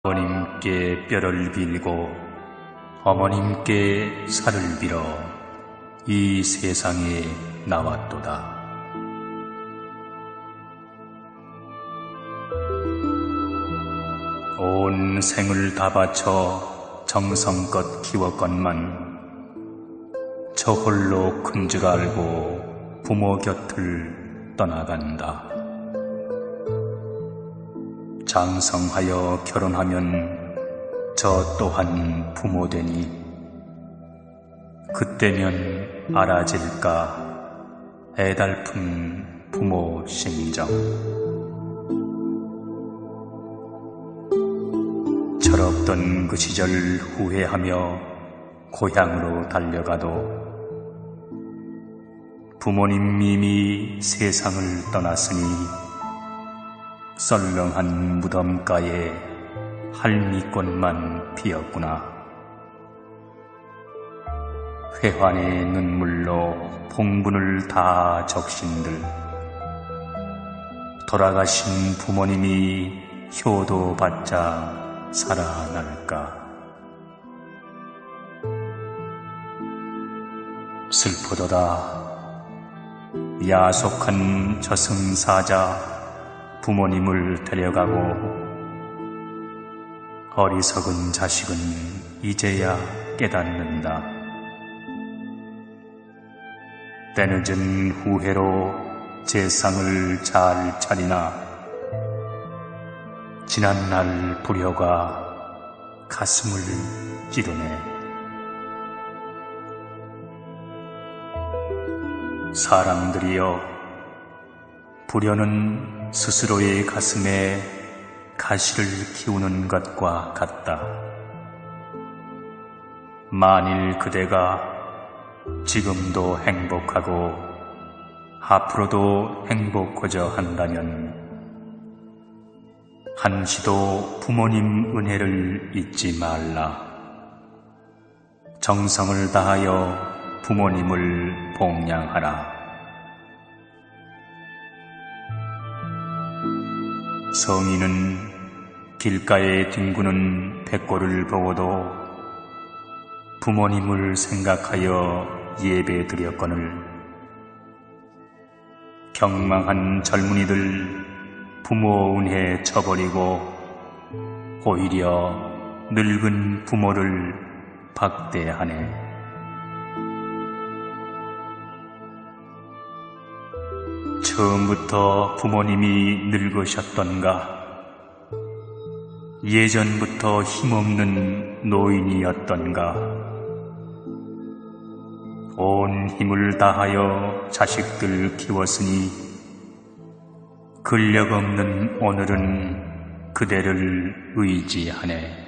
아버님께 뼈를 빌고 어머님께 살을 빌어 이 세상에 나왔도다. 온 생을 다 바쳐 정성껏 키웠건만 저 홀로 큰 줄 알고 부모 곁을 떠나간다. 장성하여 결혼하면 저 또한 부모 되니 그때면 알아질까 애달픈 부모 심정. 철없던 그 시절 후회하며 고향으로 달려가도 부모님 이미 세상을 떠났으니 썰렁한 무덤가에 할미꽃만 피었구나. 회환의 눈물로 봉분을 다 적신들 돌아가신 부모님이 효도받자 살아날까. 슬프도다. 야속한 저승사자 부모님을 데려가고 어리석은 자식은 이제야 깨닫는다. 때늦은 후회로 재상을 잘 차리나 지난날 불효가 가슴을 찌르네. 사람들이여, 불효는 스스로의 가슴에 가시를 키우는 것과 같다. 만일 그대가 지금도 행복하고 앞으로도 행복하자 한다면 한시도 부모님 은혜를 잊지 말라. 정성을 다하여 부모님을 봉양하라. 성인은 길가에 뒹구는 백골을 보고도 부모님을 생각하여 예배드렸거늘 경망한 젊은이들 부모 은혜 쳐버리고 오히려 늙은 부모를 박대하네. 처음부터 부모님이 늙으셨던가? 예전부터 힘없는 노인이었던가? 온 힘을 다하여 자식들 키웠으니 근력 없는 오늘은 그대를 의지하네.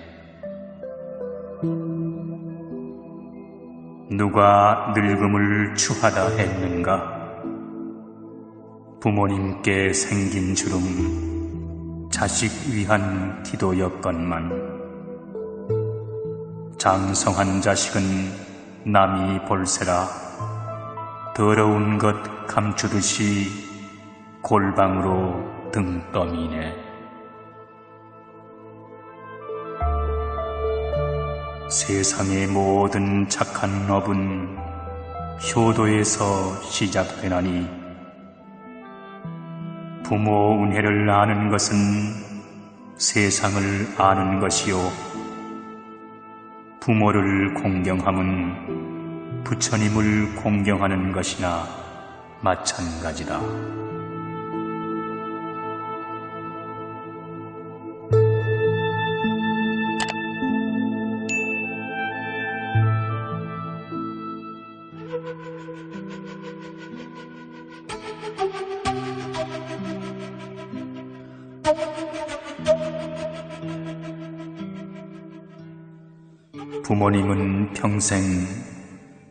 누가 늙음을 추하다 했는가? 부모님께 생긴 주름 자식 위한 기도였건만 장성한 자식은 남이 볼세라 더러운 것 감추듯이 골방으로 등 떠미네. 세상의 모든 착한 업은 효도에서 시작되나니 부모 은혜를 아는 것은 세상을 아는 것이요 부모를 공경함은 부처님을 공경하는 것이나 마찬가지다. 부모님은 평생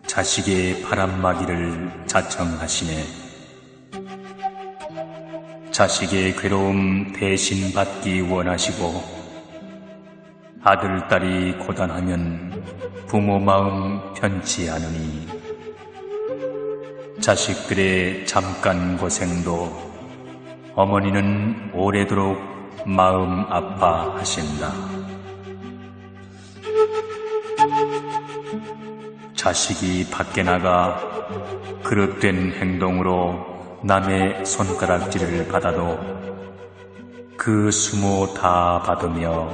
자식의 바람막이를 자청하시네. 자식의 괴로움 대신 받기 원하시고 아들, 딸이 고단하면 부모 마음 편치 않으니 자식들의 잠깐 고생도 어머니는 오래도록 마음 아파하신다. 자식이 밖에 나가 그릇된 행동으로 남의 손가락질을 받아도 그 수모 다 받으며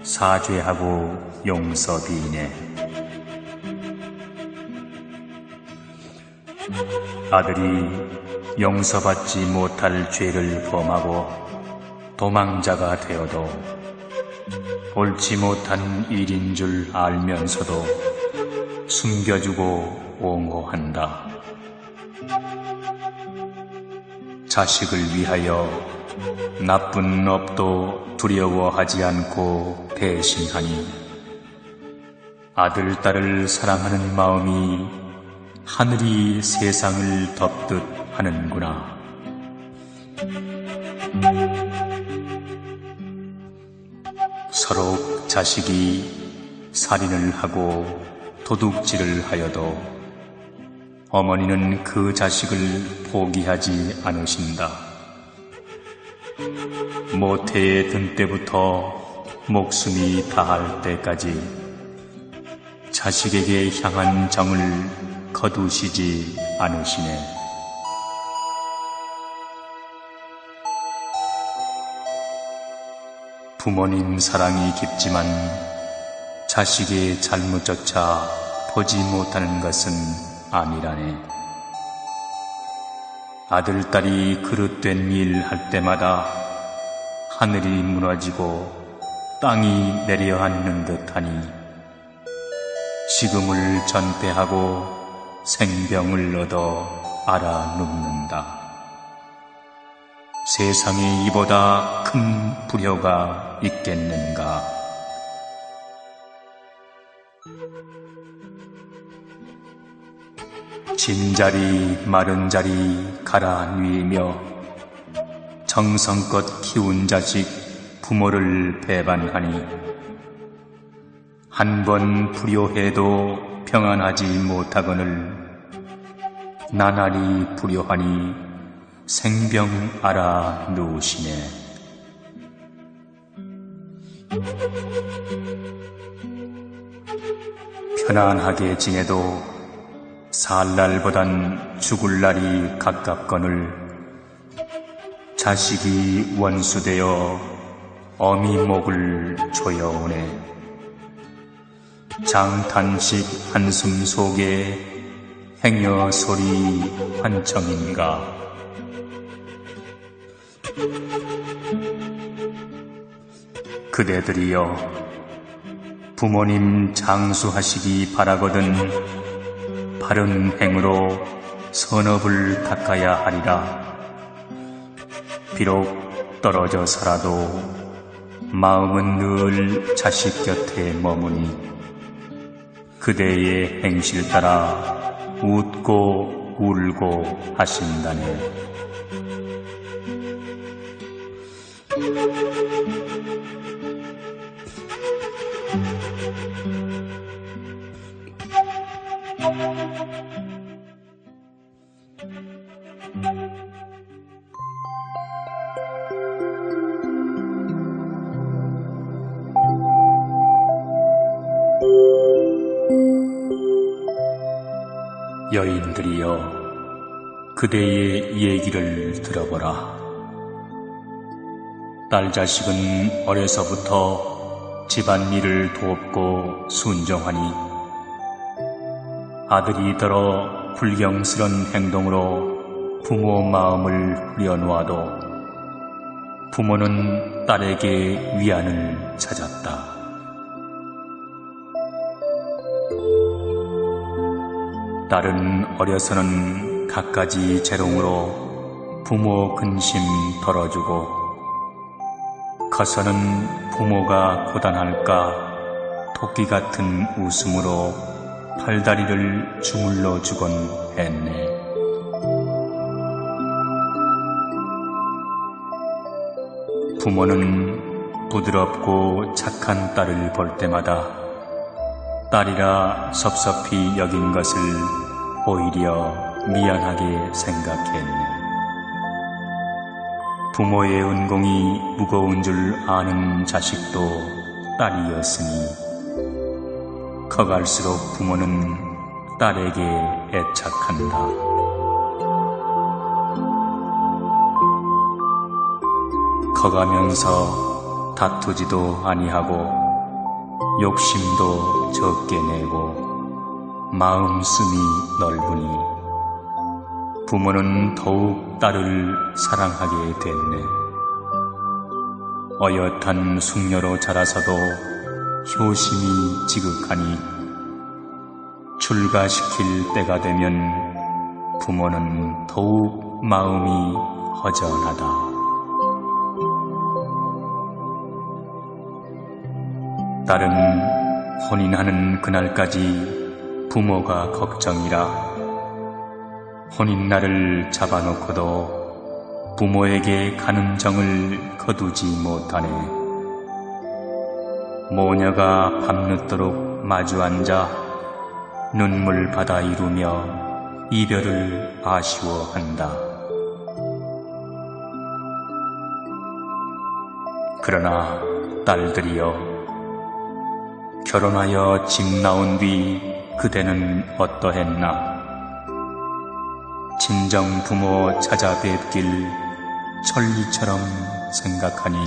사죄하고 용서비이네. 아들이 용서받지 못할 죄를 범하고 도망자가 되어도 옳지 못한 일인 줄 알면서도 숨겨주고 옹호한다. 자식을 위하여 나쁜 업도 두려워하지 않고 배신하니 아들, 딸을 사랑하는 마음이 하늘이 세상을 덮듯 하는구나. 서로 자식이 살인을 하고 도둑질을 하여도 어머니는 그 자식을 포기하지 않으신다. 모태에 든 때부터 목숨이 다할 때까지 자식에게 향한 정을 거두시지 않으시네. 부모님 사랑이 깊지만 자식의 잘못조차 보지 못하는 것은 아니라네. 아들, 딸이 그릇된 일 할 때마다 하늘이 무너지고 땅이 내려앉는 듯하니 식음을 전폐하고 생병을 얻어 알아 눕는다. 세상에 이보다 큰 불효가 있겠는가. 진자리 마른 자리 갈아 누이며 정성껏 키운 자식 부모를 배반하니 한 번 불효해도 평안하지 못하거늘 나날이 불효하니 생병 알아 누우시네. 편안하게 지내도 살 날보단 죽을 날이 가깝거늘 자식이 원수되어 어미 목을 조여오네. 장탄식 한숨 속에 행여 소리 환청인가. 그대들이여 부모님 장수하시기 바라거든 바른 행으로 선업을 닦아야 하리라. 비록 떨어져 살아도 마음은 늘 자식 곁에 머무니 그대의 행실 따라 웃고 울고 하신다네. 여인들이여 그대의 얘기를 들어보라. 딸 자식은 어려서부터 집안일을 돕고 순종하니 아들이 더러 불경스런 행동으로 부모 마음을 흐려놓아도 부모는 딸에게 위안을 찾았다. 딸은 어려서는 갖가지 재롱으로 부모 근심 덜어주고 커서는 부모가 고단할까 토끼 같은 웃음으로 팔다리를 주물러 주곤 했네. 부모는 부드럽고 착한 딸을 볼 때마다 딸이라 섭섭히 여긴 것을 오히려 미안하게 생각했네. 부모의 은공이 무거운 줄 아는 자식도 딸이었으니 커갈수록 부모는 딸에게 애착한다. 커가면서 다투지도 아니하고 욕심도 적게 내고 마음씀이 넓으니 부모는 더욱 딸을 사랑하게 됐네. 어엿한 숙녀로 자라서도 효심이 지극하니 출가시킬 때가 되면 부모는 더욱 마음이 허전하다. 딸은 혼인하는 그날까지 부모가 걱정이라 혼인날을 잡아놓고도 부모에게 가는 정을 거두지 못하네. 모녀가 밤늦도록 마주 앉아 눈물 바다 이루며 이별을 아쉬워한다. 그러나 딸들이여, 결혼하여 집 나온 뒤 그대는 어떠했나? 친정 부모 찾아뵙길 천리처럼 생각하니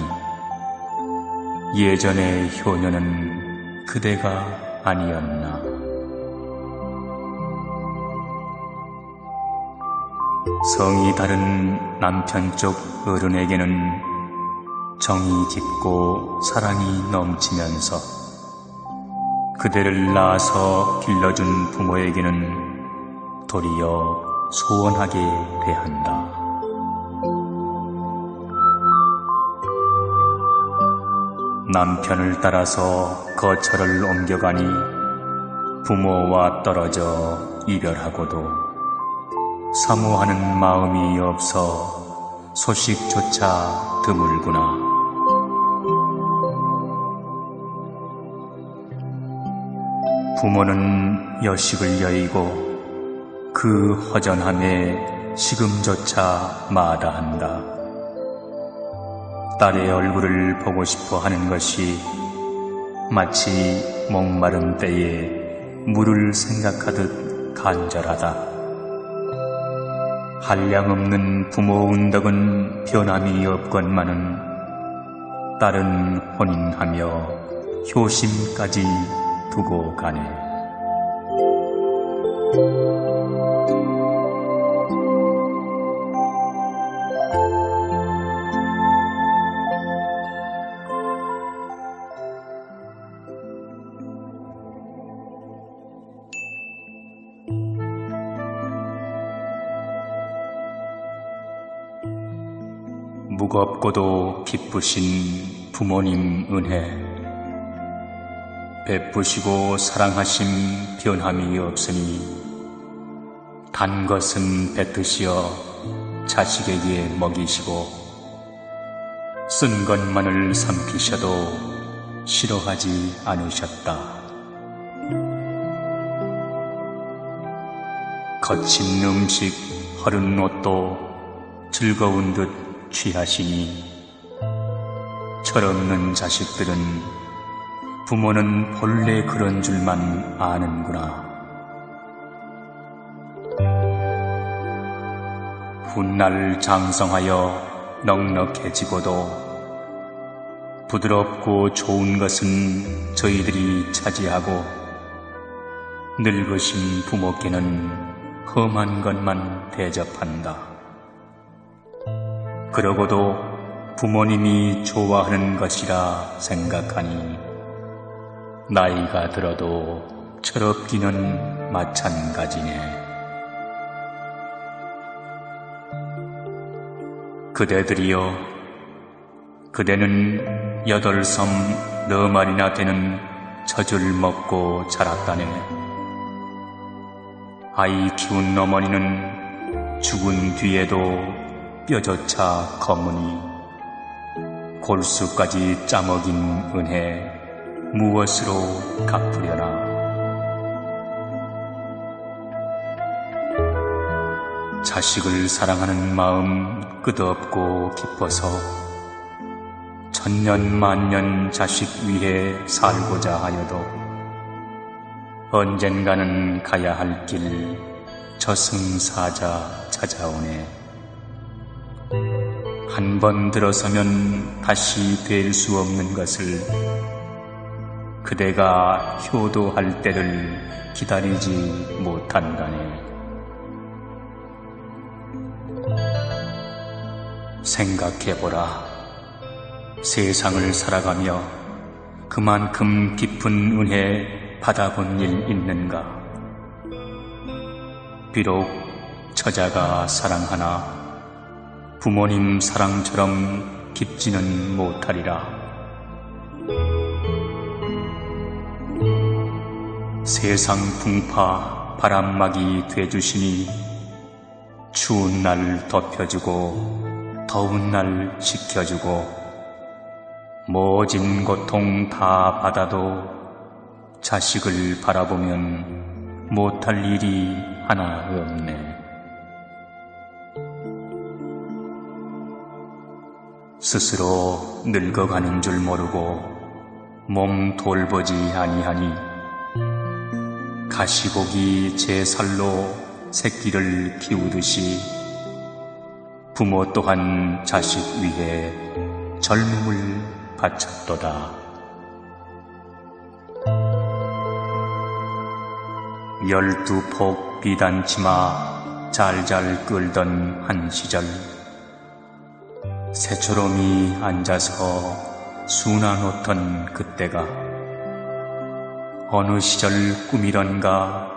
예전의 효녀는 그대가 아니었나? 성이 다른 남편 쪽 어른에게는 정이 깊고 사랑이 넘치면서 그대를 낳아서 길러준 부모에게는 도리어 소원하게 대한다. 남편을 따라서 거처를 옮겨가니 부모와 떨어져 이별하고도 사모하는 마음이 없어 소식조차 드물구나. 부모는 여식을 여의고 그 허전함에 식음조차 마다한다. 딸의 얼굴을 보고 싶어 하는 것이 마치 목마른 때에 물을 생각하듯 간절하다. 한량없는 부모 운덕은 변함이 없건만은 딸은 혼인하며 효심까지 두고 가네. 무겁고도 기쁘신 부모님 은혜, 베푸시고 사랑하심 변함이 없으니 단 것은 뱉으시어 자식에게 먹이시고 쓴 것만을 삼키셔도 싫어하지 않으셨다. 거친 음식, 허른 옷도 즐거운 듯 취하시니 철없는 자식들은 부모는 본래 그런 줄만 아는구나. 훗날 장성하여 넉넉해지고도 부드럽고 좋은 것은 저희들이 차지하고 늙으신 부모께는 험한 것만 대접한다. 그러고도 부모님이 좋아하는 것이라 생각하니 나이가 들어도 철없기는 마찬가지네. 그대들이여, 그대는 8섬 4마리나 되는 젖을 먹고 자랐다네. 아이 키운 어머니는 죽은 뒤에도 뼈조차 검으니 골수까지 짜먹인 은혜 무엇으로 갚으려나. 자식을 사랑하는 마음 끝없고 기뻐서 천년 만년 자식 위해 살고자 하여도 언젠가는 가야 할 길 저승사자 찾아오네. 한 번 들어서면 다시 될 수 없는 것을 그대가 효도할 때를 기다리지 못한다네. 생각해보라. 세상을 살아가며 그만큼 깊은 은혜 받아본 일 있는가? 비록 처자가 사랑하나 부모님 사랑처럼 깊지는 못하리라. 세상 풍파 바람막이 돼주시니 추운 날 덮여주고 더운 날 식혀주고 모진 고통 다 받아도 자식을 바라보면 못할 일이 하나 없네. 스스로 늙어가는 줄 모르고 몸 돌보지 아니하니 가시고기 제 살로 새끼를 키우듯이 부모 또한 자식 위해 젊음을 바쳤도다. 열두 폭 비단치마 잘잘 끌던 한 시절 새초롬이 앉아서 수나놓던 그때가 어느 시절 꿈이던가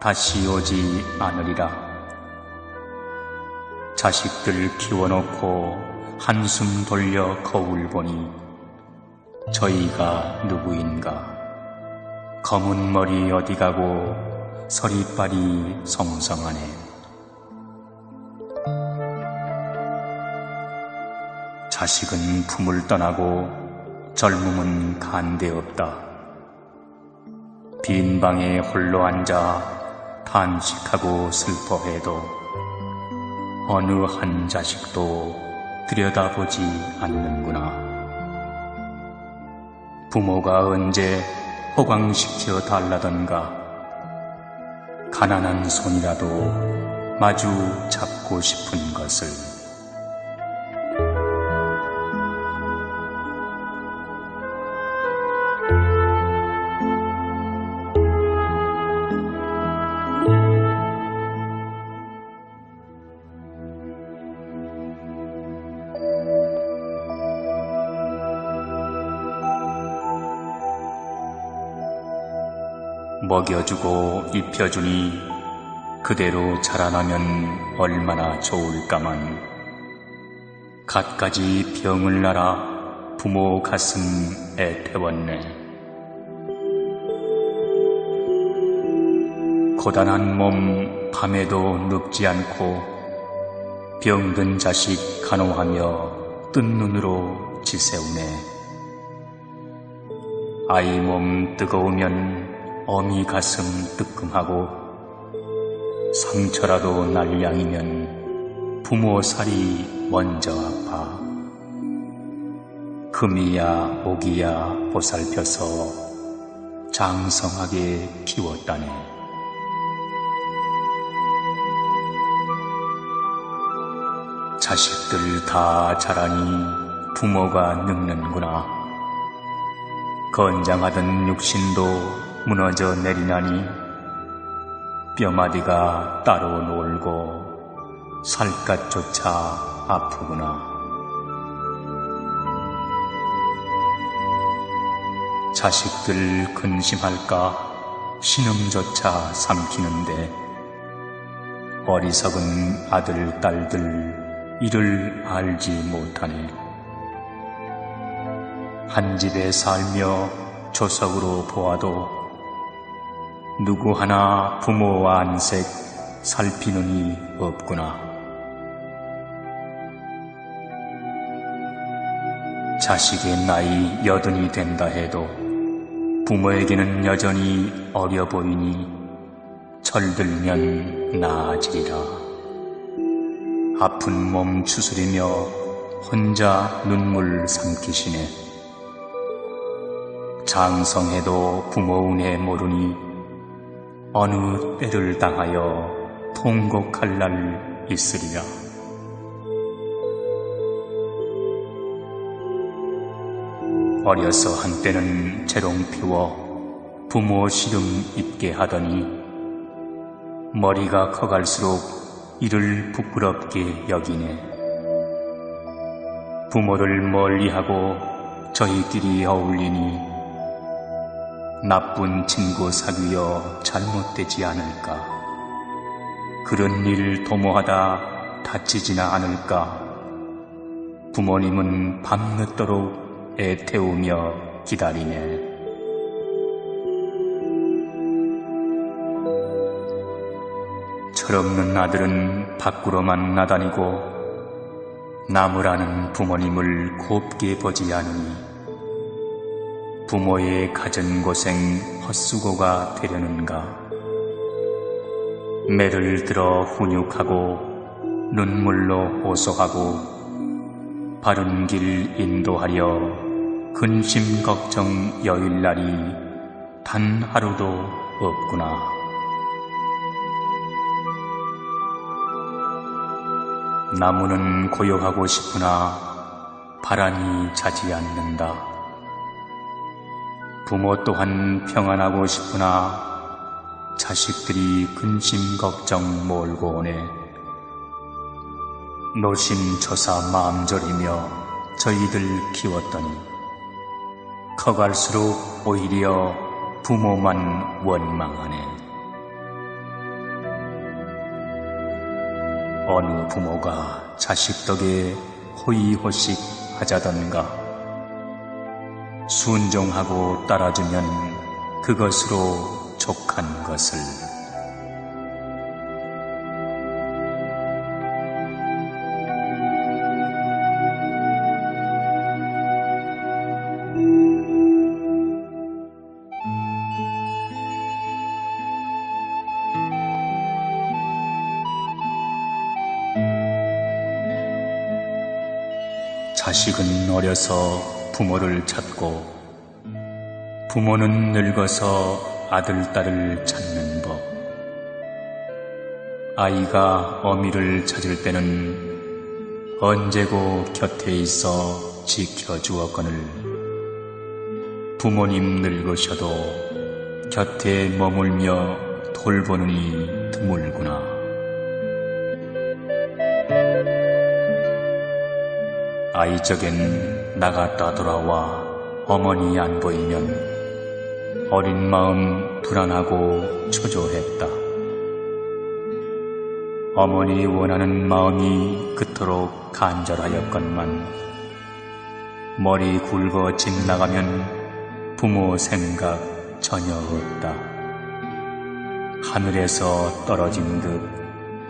다시 오지 않으리라. 자식들 키워놓고 한숨 돌려 거울 보니 저희가 누구인가. 검은 머리 어디 가고 서리빨이 성성하네. 자식은 품을 떠나고 젊음은 간데없다. 빈 방에 홀로 앉아 탄식하고 슬퍼해도 어느 한 자식도 들여다보지 않는구나. 부모가 언제 호강시켜 달라던가. 가난한 손이라도 마주 잡고 싶은 것을. 먹여주고 입혀주니 그대로 자라나면 얼마나 좋을까만 갖가지 병을 앓아 부모 가슴 애태웠네. 고단한 몸 밤에도 눕지 않고 병든 자식 간호하며 뜬 눈으로 지새우네. 아이 몸 뜨거우면 어미 가슴 뜨끔하고 상처라도 날 양이면 부모 살이 먼저 아파. 금이야 오기야 보살펴서 장성하게 키웠다네. 자식들 다 자라니 부모가 늙는구나. 건장하던 육신도 무너져 내리나니 뼈마디가 따로 놀고 살갗조차 아프구나. 자식들 근심할까 신음조차 삼키는데 어리석은 아들, 딸들 이를 알지 못하네. 한 집에 살며 조석으로 보아도 누구 하나 부모 안색 살피는 이 없구나. 자식의 나이 80이 된다 해도 부모에게는 여전히 어려 보이니 철들면 나아지리라. 아픈 몸 추스리며 혼자 눈물 삼키시네. 장성해도 부모 은혜 모르니 어느 때를 당하여 통곡할 날 있으리라. 어려서 한때는 재롱 피워 부모 시름 입게 하더니 머리가 커갈수록 이를 부끄럽게 여기네. 부모를 멀리하고 저희끼리 어울리니 나쁜 친구 사귀어 잘못되지 않을까? 그런 일 도모하다 다치지나 않을까? 부모님은 밤늦도록 애 태우며 기다리네. 철없는 아들은 밖으로만 나다니고 나무라는 부모님을 곱게 보지 않으니 부모의 갖은 고생 헛수고가 되려는가. 매를 들어 훈육하고 눈물로 호소하고 바른 길 인도하려 근심 걱정 여일 날이 단 하루도 없구나. 나무는 고요하고 싶으나 바람이 자지 않는다. 부모 또한 평안하고 싶으나 자식들이 근심 걱정 몰고 오네. 노심초사 마음 졸이며 저희들 키웠더니 커갈수록 오히려 부모만 원망하네. 어느 부모가 자식 덕에 호의호식 하자던가. 순종하고 따라주면 그것으로 족한 것을. 자식은 어려서 부모를 찾고 부모는 늙어서 아들, 딸을 찾는 법. 아이가 어미를 찾을 때는 언제고 곁에 있어 지켜주었거늘 부모님 늙으셔도 곁에 머물며 돌보느니 드물구나. 아이적엔 나갔다 돌아와 어머니 안 보이면 어린 마음 불안하고 초조했다. 어머니 원하는 마음이 그토록 간절하였건만 머리 굵어 집 나가면 부모 생각 전혀 없다. 하늘에서 떨어진 듯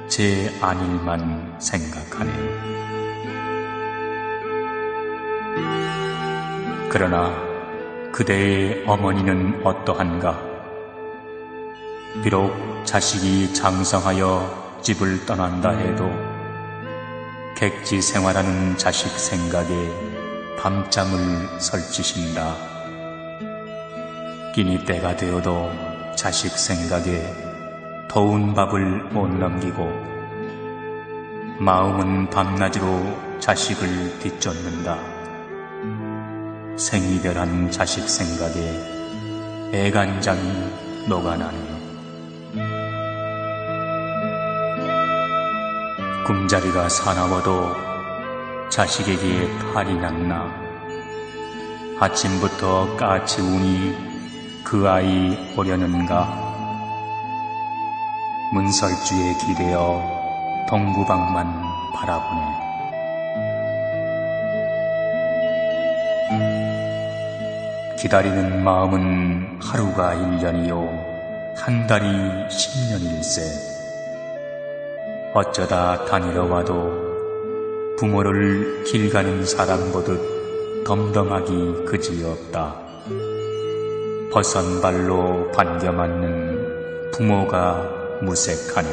제 안일만 생각하네. 그러나 그대의 어머니는 어떠한가? 비록 자식이 장성하여 집을 떠난다 해도 객지 생활하는 자식 생각에 밤잠을 설치신다. 끼니 때가 되어도 자식 생각에 더운 밥을 못 넘기고 마음은 밤낮으로 자식을 뒤쫓는다. 생이별한 자식 생각에 애간장이 녹아나네. 꿈자리가 사나워도 자식에게 탈이 났나. 아침부터 까치 우니 그 아이 오려는가. 문설주에 기대어 동구방만 바라보네. 기다리는 마음은 하루가 1년이요 한 달이 10년일세. 어쩌다 다니러 와도 부모를 길 가는 사람 보듯 덤덤하기 그지없다. 버선발로 반겨맞는 부모가 무색하네.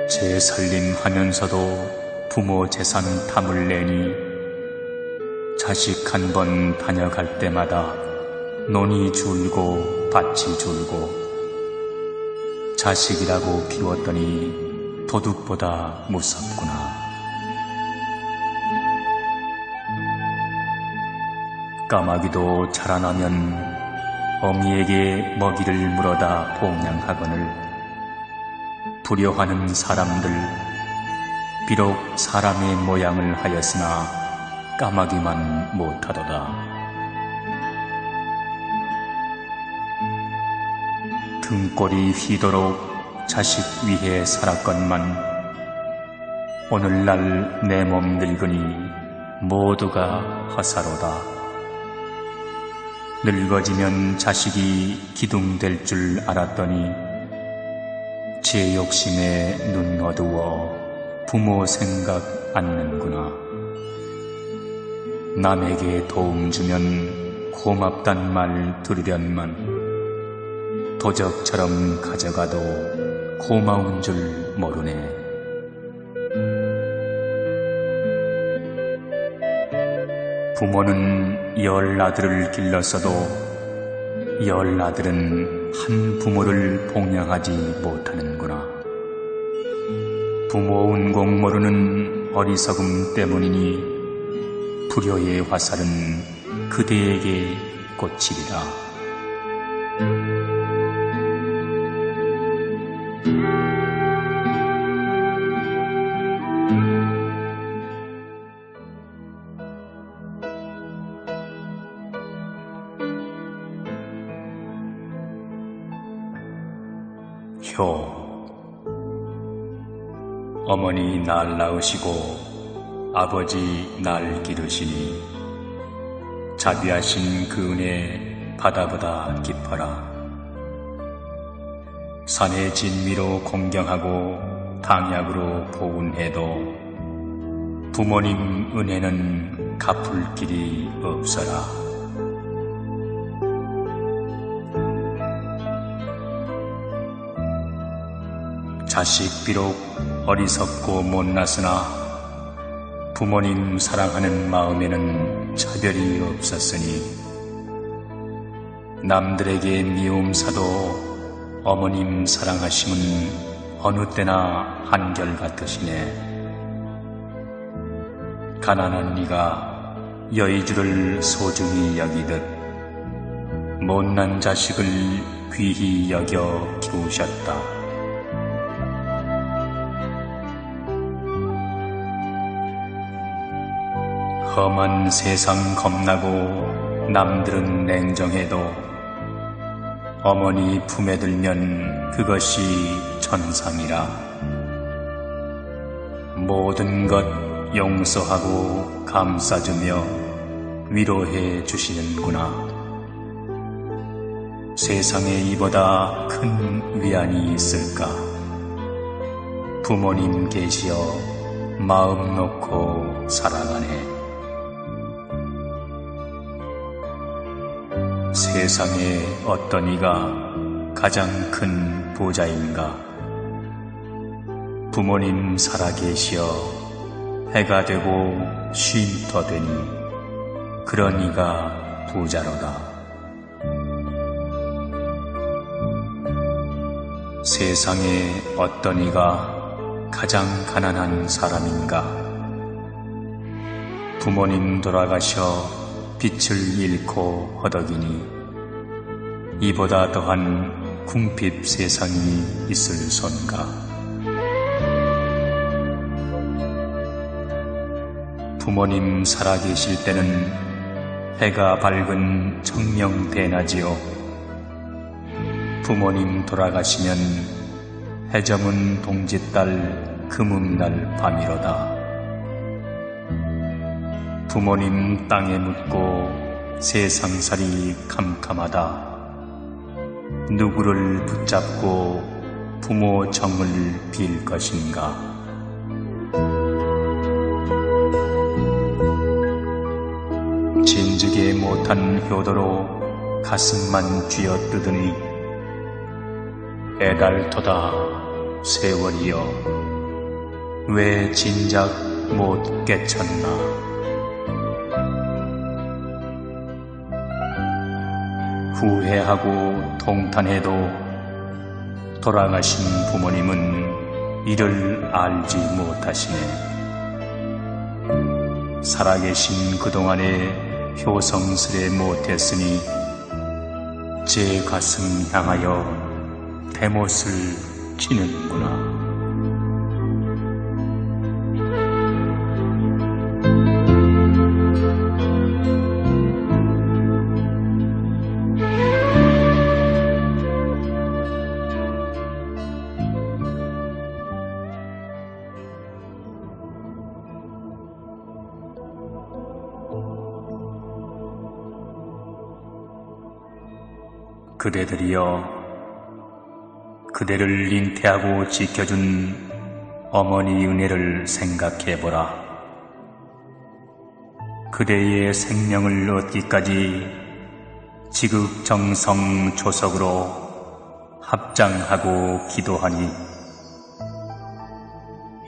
재살림하면서도 부모 재산 탐을 내니 자식 한 번 다녀갈 때마다 논이 줄고 밭이 줄고 자식이라고 키웠더니 도둑보다 무섭구나. 까마귀도 자라나면 어미에게 먹이를 물어다 봉양하거늘 두려워하는 사람들, 비록 사람의 모양을 하였으나 까마귀만 못하도다. 등골이 휘도록 자식 위해 살았건만 오늘날 내 몸 늙으니 모두가 허사로다. 늙어지면 자식이 기둥될 줄 알았더니 제 욕심에 눈 어두워 부모 생각 않는구나. 남에게 도움 주면 고맙단 말 들으련만 도적처럼 가져가도 고마운 줄 모르네. 부모는 10 아들을 길렀어도 10 아들은 한 부모를 봉양하지 못하는구나. 부모 운공 모르는 어리석음 때문이니 불효의 화살은 그대에게 꽂히리라. 효, 어머니 날 낳으시고 아버지 날 기르시니 자비하신 그 은혜 바다보다 깊어라. 산의 진미로 공경하고 당약으로 보은해도 부모님 은혜는 갚을 길이 없어라. 자식 비록 어리석고 못났으나 부모님 사랑하는 마음에는 차별이 없었으니 남들에게 미움사도 어머님 사랑하심은 어느 때나 한결같으시네. 가난한 이가 여의주를 소중히 여기듯 못난 자식을 귀히 여겨 키우셨다. 험한 세상 겁나고 남들은 냉정해도 어머니 품에 들면 그것이 천상이라. 모든 것 용서하고 감싸주며 위로해 주시는구나. 세상에 이보다 큰 위안이 있을까. 부모님 계시어 마음 놓고 살아가네. 세상에 어떤 이가 가장 큰 부자인가? 부모님 살아계시어 해가 되고 쉼터 되니 그런 이가 부자로다. 세상에 어떤 이가 가장 가난한 사람인가? 부모님 돌아가셔 빛을 잃고 허덕이니 이보다 더한 궁핍 세상이 있을 손가. 부모님 살아계실 때는 해가 밝은 청명대낮이요 부모님 돌아가시면 해저문 동짓달 금음날 밤이로다. 부모님 땅에 묻고 세상살이 캄캄하다. 누구를 붙잡고 부모 정을 빌 것인가. 진즉에 못한 효도로 가슴만 쥐어뜯으니 애달토다 세월이여 왜 진작 못 깨쳤나. 후회하고 통탄해도 돌아가신 부모님은 이를 알지 못하시네. 살아계신 그동안에 효성스레 못했으니 제 가슴 향하여 대못을 치는구나. 그대들이여, 그대를 잉태하고 지켜준 어머니 은혜를 생각해보라. 그대의 생명을 얻기까지 지극정성 조석으로 합장하고 기도하니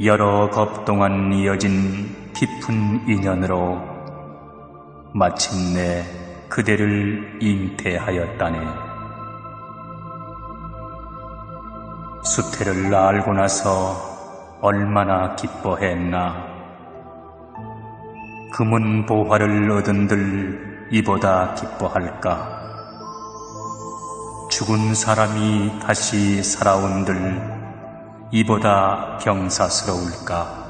여러 겁 동안 이어진 깊은 인연으로 마침내 그대를 잉태하였다네. 수태를 알고 나서 얼마나 기뻐했나. 금은 보화를 얻은들 이보다 기뻐할까. 죽은 사람이 다시 살아온들 이보다 경사스러울까.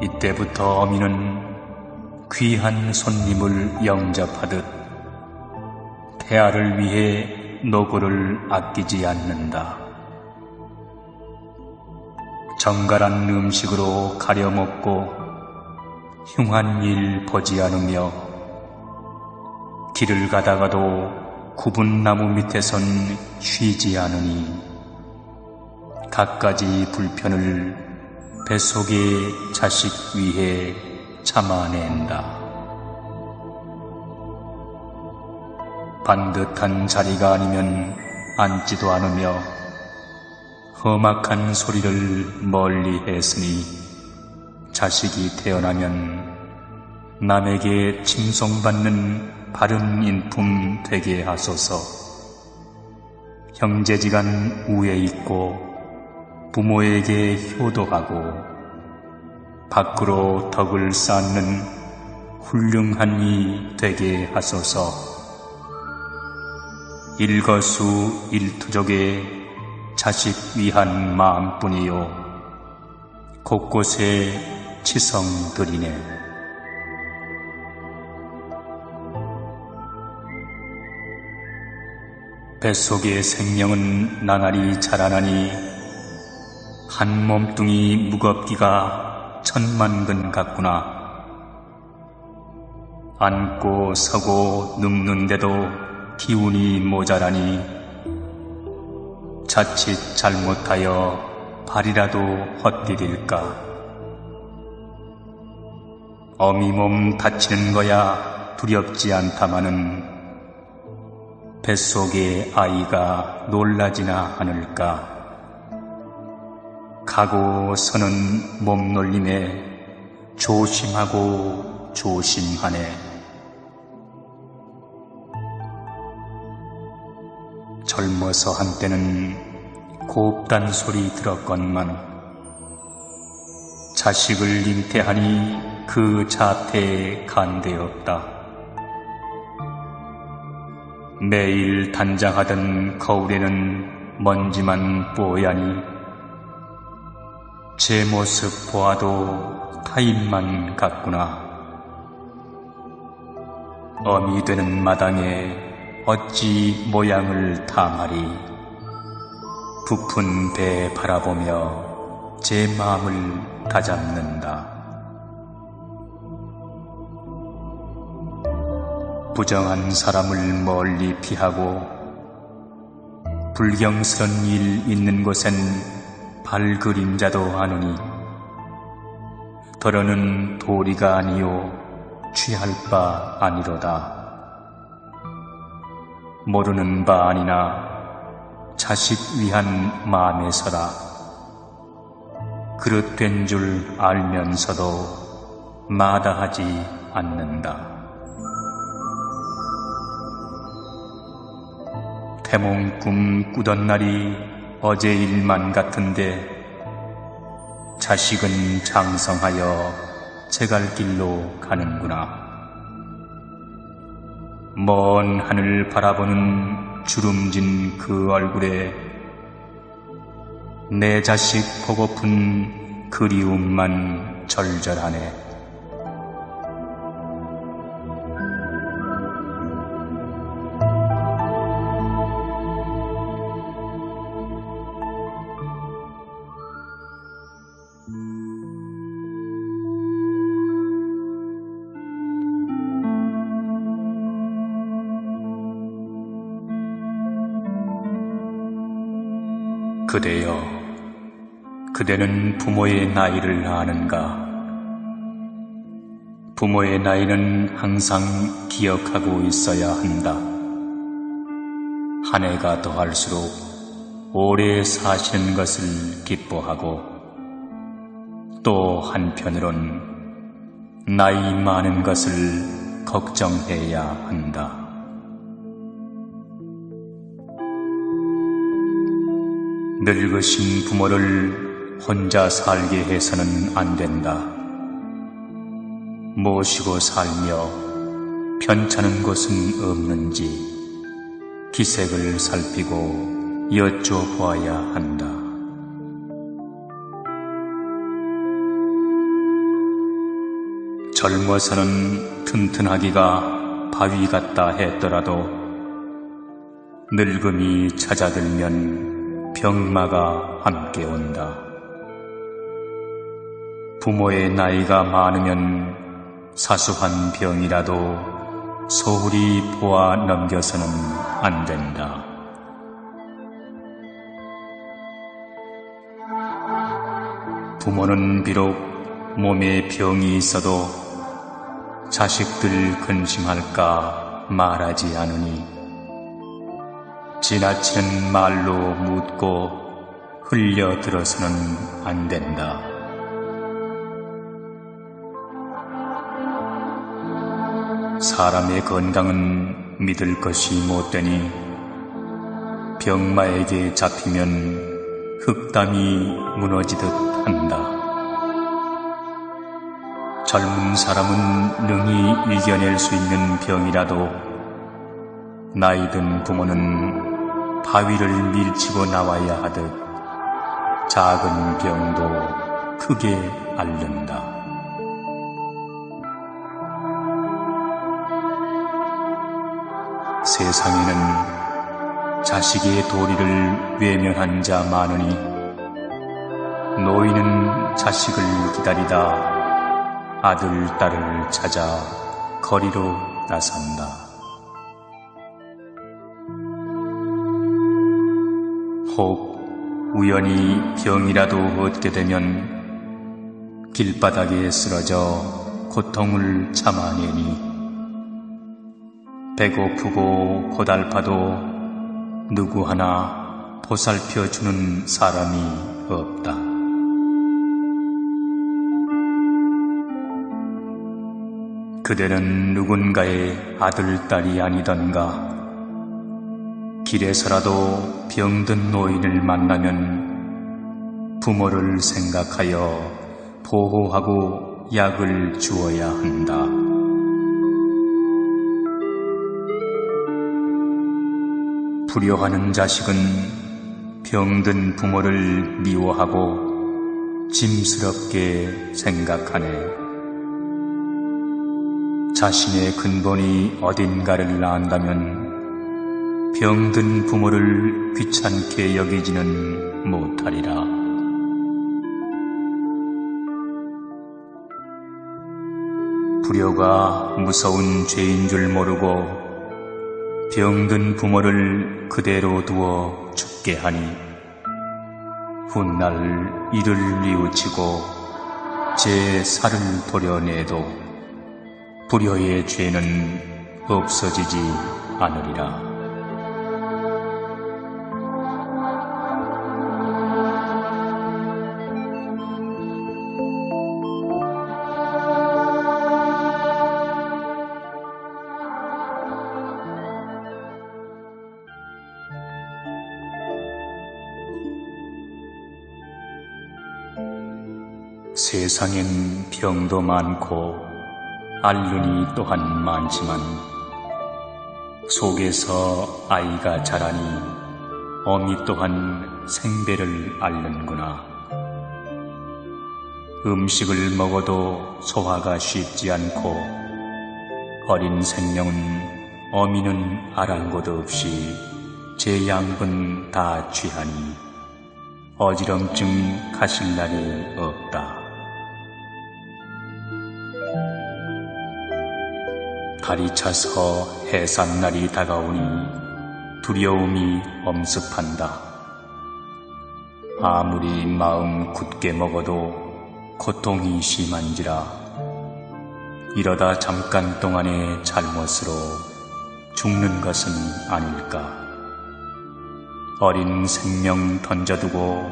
이때부터 어미는 귀한 손님을 영접하듯 태아를 위해 노고를 아끼지 않는다. 정갈한 음식으로 가려 먹고 흉한 일 보지 않으며 길을 가다가도 굽은 나무 밑에선 쉬지 않으니 갖가지 불편을 뱃속의 자식 위해 참아낸다. 반듯한 자리가 아니면 앉지도 않으며 험악한 소리를 멀리 했으니 자식이 태어나면 남에게 칭송받는 바른 인품 되게 하소서. 형제지간 우애 있고 부모에게 효도하고 밖으로 덕을 쌓는 훌륭한 이 되게 하소서. 일거수일투족의 자식 위한 마음뿐이요 곳곳에 치성드리네. 뱃속의 생명은 나날이 자라나니 한 몸뚱이 무겁기가 천만근 같구나. 앉고 서고 눕는데도 기운이 모자라니 자칫 잘못하여 발이라도 헛디딜까. 어미 몸 다치는 거야 두렵지 않다마는 뱃속의 아이가 놀라지나 않을까. 가고 서는 몸놀림에 조심하고 조심하네. 젊어서 한때는 곱단 소리 들었건만 자식을 잉태하니 그 자태에 간대없다. 매일 단장하던 거울에는 먼지만 뽀야니 제 모습 보아도 타인만 같구나. 어미 되는 마당에 어찌 모양을 탐하리. 부푼 배 바라보며 제 마음을 다잡는다. 부정한 사람을 멀리 피하고 불경스런 일 있는 곳엔 발그림자도 아느니 더러는 도리가 아니요 취할 바 아니로다. 모르는 바 아니나 자식 위한 마음에서라. 그릇된 줄 알면서도 마다하지 않는다. 해몽 꿈 꾸던 날이 어제 일만 같은데 자식은 장성하여 제갈 길로 가는구나. 먼 하늘 바라보는 주름진 그 얼굴에 내 자식 보고픈 그리움만 절절하네. 그대여, 그대는 부모의 나이를 아는가? 부모의 나이는 항상 기억하고 있어야 한다. 한 해가 더할수록 오래 사시는 것을 기뻐하고 또 한편으론 나이 많은 것을 걱정해야 한다. 늙으신 부모를 혼자 살게 해서는 안 된다. 모시고 살며 편찮은 곳은 없는지 기색을 살피고 여쭤보아야 한다. 젊어서는 튼튼하기가 바위 같다 했더라도 늙음이 찾아들면 병마가 함께 온다. 부모의 나이가 많으면 사소한 병이라도 소홀히 보아 넘겨서는 안 된다. 부모는 비록 몸에 병이 있어도 자식들 근심할까 말하지 않으니 지나치는 말로 묻고 흘려들어서는 안 된다. 사람의 건강은 믿을 것이 못되니 병마에게 잡히면 흙담이 무너지듯 한다. 젊은 사람은 능히 이겨낼 수 있는 병이라도 나이 든 부모는 바위를 밀치고 나와야 하듯 작은 병도 크게 앓는다. 세상에는 자식의 도리를 외면한 자 많으니 노인은 자식을 기다리다 아들, 딸을 찾아 거리로 나선다. 혹 우연히 병이라도 얻게 되면 길바닥에 쓰러져 고통을 참아내니 배고프고 고달파도 누구 하나 보살펴주는 사람이 없다. 그대는 누군가의 아들, 딸이 아니던가. 길에서라도 병든 노인을 만나면 부모를 생각하여 보호하고 약을 주어야 한다. 불효하는 자식은 병든 부모를 미워하고 짐스럽게 생각하네. 자신의 근본이 어딘가를 안다면 병든 부모를 귀찮게 여기지는 못하리라. 불효가 무서운 죄인 줄 모르고 병든 부모를 그대로 두어 죽게 하니 훗날 이를 뉘우치고 제 살을 도려내도 불효의 죄는 없어지지 않으리라. 세상엔 병도 많고 앓는이 또한 많지만 속에서 아이가 자라니 어미 또한 생배를 앓는구나. 음식을 먹어도 소화가 쉽지 않고 어린 생명은 어미는 아랑곳 없이 제 양분 다 취하니 어지럼증 가실 날이 없다. 달이 차서 해산날이 다가오니 두려움이 엄습한다. 아무리 마음 굳게 먹어도 고통이 심한지라 이러다 잠깐 동안의 잘못으로 죽는 것은 아닐까. 어린 생명 던져두고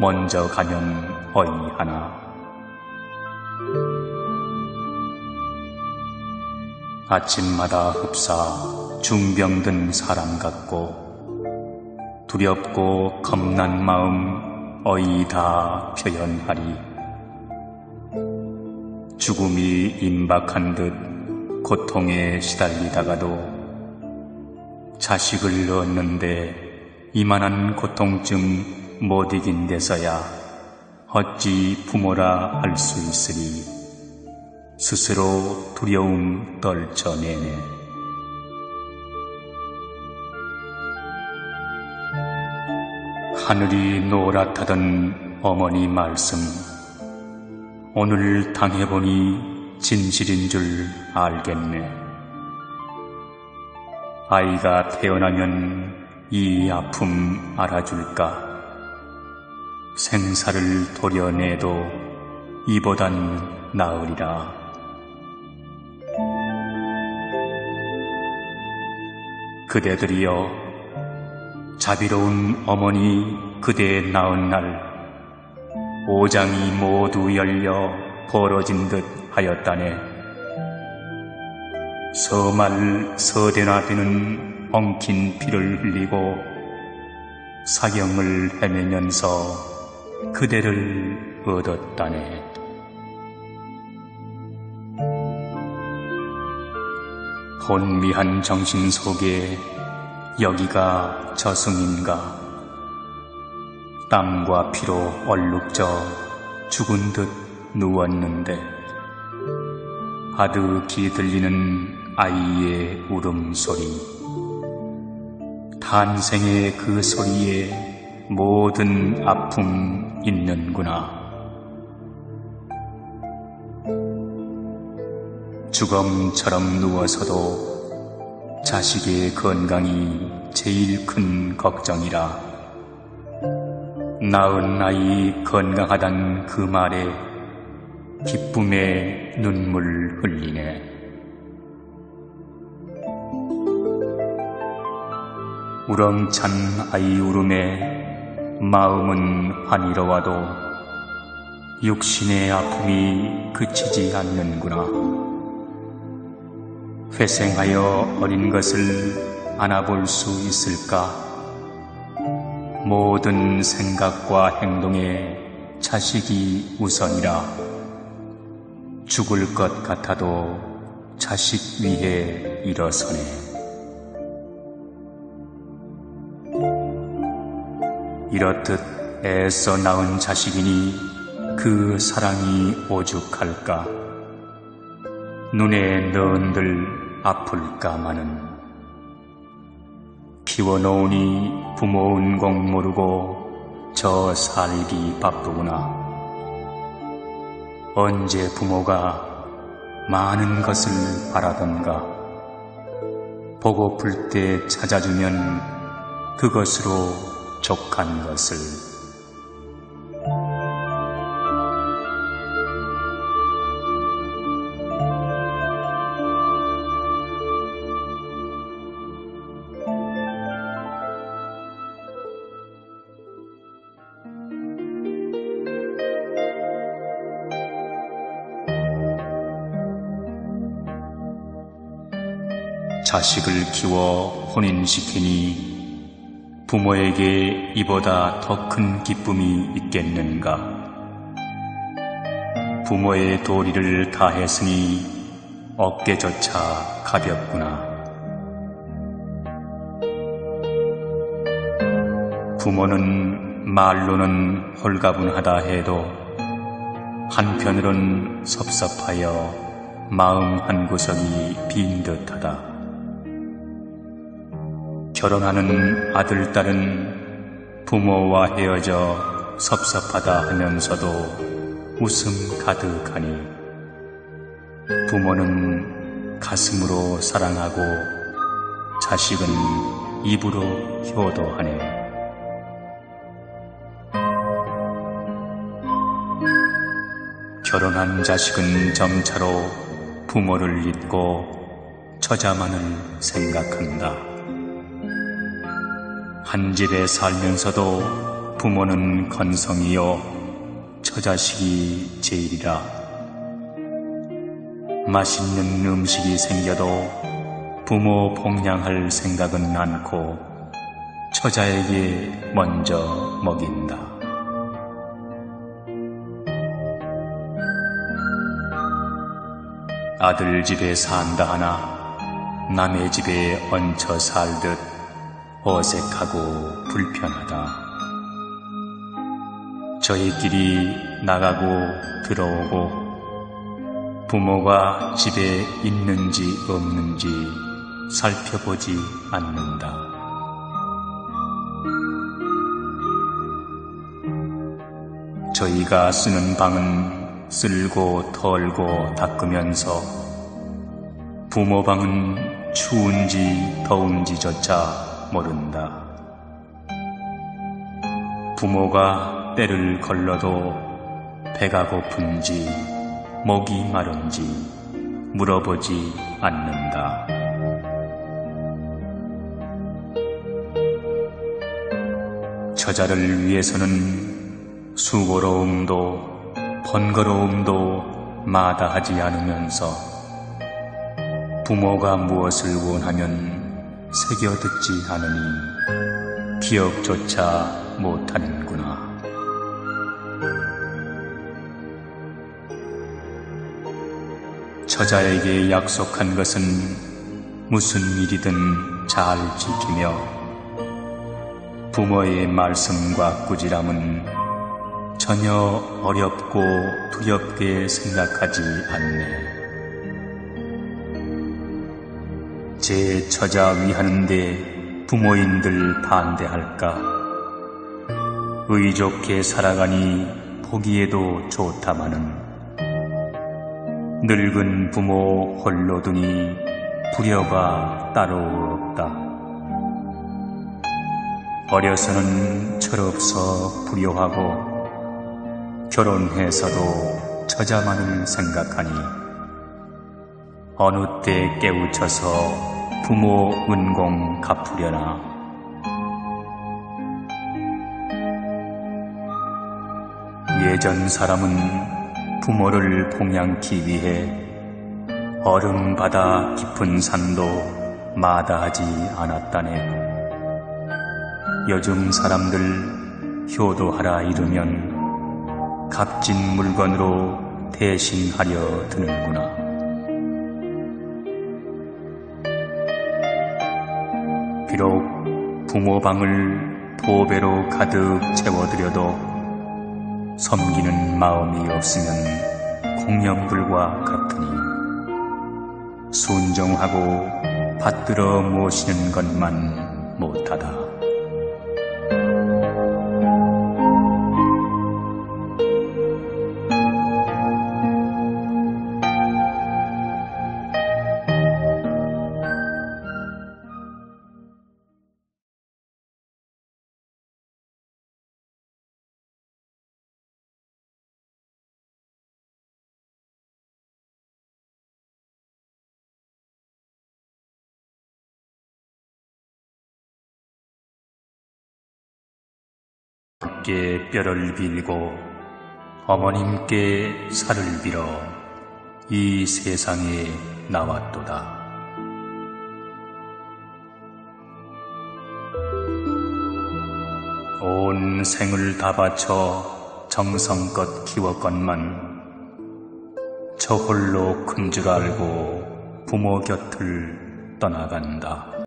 먼저 가면 어이하나. 아침마다 흡사 중병든 사람 같고 두렵고 겁난 마음 어이 다 표현하리. 죽음이 임박한 듯 고통에 시달리다가도 자식을 얻는데 이만한 고통쯤 못 이긴 데서야 어찌 부모라 할 수 있으리. 스스로 두려움 떨쳐내네. 하늘이 노랗다던 어머니 말씀, 오늘 당해보니 진실인 줄 알겠네. 아이가 태어나면 이 아픔 알아줄까? 생사를 도려내도 이보단 나으리라. 그대들이여, 자비로운 어머니 그대 낳은 날 오장이 모두 열려 벌어진 듯 하였다네. 서말 서대나비는 엉킨 피를 흘리고 사경을 헤매면서 그대를 얻었다네. 혼미한 정신 속에 여기가 저승인가. 땀과 피로 얼룩져 죽은 듯 누웠는데 아득히 들리는 아이의 울음소리, 탄생의 그 소리에 모든 아픔 있는구나. 주검처럼 누워서도 자식의 건강이 제일 큰 걱정이라. 낳은 아이 건강하단 그 말에 기쁨에 눈물 흘리네. 우렁찬 아이 울음에 마음은 환희로워도 육신의 아픔이 그치지 않는구나. 회생하여 어린 것을 안아볼 수 있을까? 모든 생각과 행동에 자식이 우선이라. 죽을 것 같아도 자식 위해 일어서네. 이렇듯 애써 낳은 자식이니 그 사랑이 오죽할까? 눈에 넣은들 아플까마는. 키워놓으니 부모 은공 모르고 저 살기 바쁘구나. 언제 부모가 많은 것을 바라던가. 보고플 때 찾아주면 그것으로 족한 것을. 자식을 키워 혼인시키니 부모에게 이보다 더 큰 기쁨이 있겠는가. 부모의 도리를 다했으니 어깨조차 가볍구나. 부모는 말로는 홀가분하다 해도 한편으론 섭섭하여 마음 한구석이 빈 듯하다. 결혼하는 아들, 딸은 부모와 헤어져 섭섭하다 하면서도 웃음 가득하니 부모는 가슴으로 사랑하고 자식은 입으로 효도하네. 결혼한 자식은 점차로 부모를 잊고 처자만을 생각한다. 한 집에 살면서도 부모는 건성이요 처자식이 제일이라. 맛있는 음식이 생겨도 부모 복양할 생각은 않고 처자에게 먼저 먹인다. 아들 집에 산다 하나 남의 집에 얹혀 살듯 어색하고 불편하다. 저희끼리 나가고 들어오고 부모가 집에 있는지 없는지 살펴보지 않는다. 저희가 쓰는 방은 쓸고 털고 닦으면서 부모 방은 추운지 더운지조차 모른다. 부모가 때를 걸러도 배가 고픈지 목이 마른지 물어보지 않는다. 처자를 위해서는 수고로움도 번거로움도 마다하지 않으면서 부모가 무엇을 원하면 새겨듣지 않으니 기억조차 못하는구나. 처자에게 약속한 것은 무슨 일이든 잘 지키며 부모의 말씀과 꾸지람은 전혀 어렵고 두렵게 생각하지 않네. 제 처자 위하는데 부모인들 반대할까? 의좋게 살아가니 보기에도 좋다마는 늙은 부모 홀로 두니 불효가 따로 없다. 어려서는 철없어 불효하고 결혼해서도 처자만을 생각하니 어느 때 깨우쳐서 부모 은공 갚으려나. 예전 사람은 부모를 봉양키 위해 얼음 바다 깊은 산도 마다하지 않았다네. 요즘 사람들 효도하라 이르면 값진 물건으로 대신하려 드는구나. 비록 부모 방을 보배로 가득 채워드려도 섬기는 마음이 없으면 공연불과 같으니 순종하고 받들어 모시는 것만 못하다. 어머님께 뼈를 빌고 어머님께 살을 빌어 이 세상에 나왔도다. 온 생을 다 바쳐 정성껏 키웠건만 저 홀로 큰 줄 알고 부모 곁을 떠나간다.